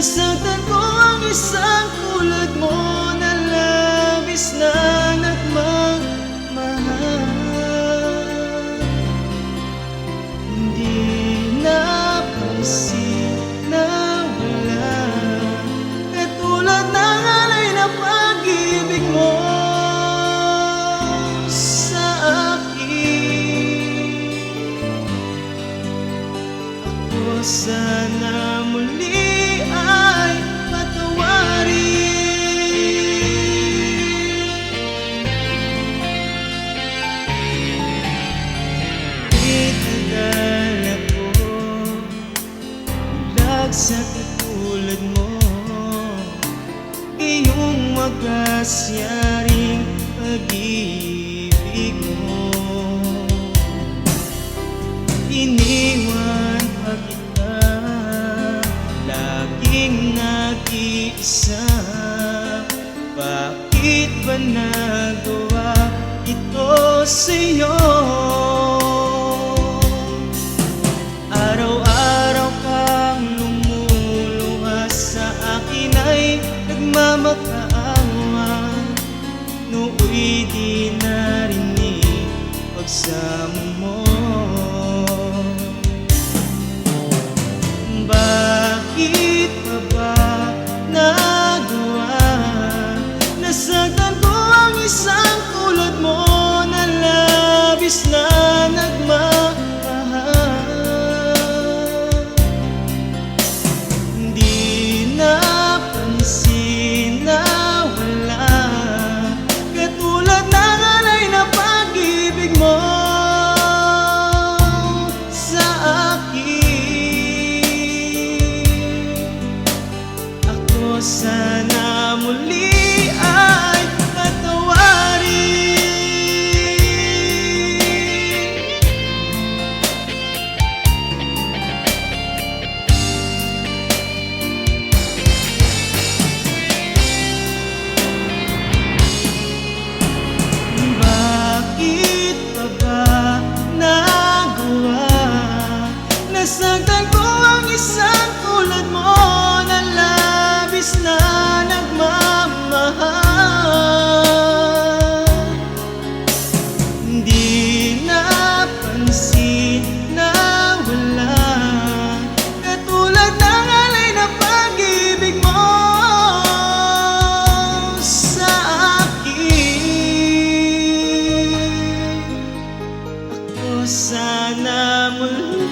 Nasaktan ko ang isang tulad mo na labis na nagmamahal. Hindi napansin na wala katulad ng alay na pag-ibig mo sa akin. Ako sana muli ay patawarin. Itagal ako bulag sa katulad mo, iyong wagas yaring pag-ibig mo. Iniwan pa kita, laging nag-iisa. Bakit ba nagawa ito sa'yo? Araw-araw kang lumuluhas sa akin ay nagmamakaawa. Nooy di narinig pagsamo mo. Bakit pa ba nagawa? Nasaktan ko ang isang tulad mo na labis na nagmamahal. Hindi napansin na wala katulad ng alay na pag-ibig mo sa akin. Ako sana muli ay patawarin. Bakit pa ba nagawa? Nasaktan ko ang isang tulad mo na labis na nagmamahal. Hindi napansin na wala katulad ng alay na pag-ibig mo sa akin. Ako sana muli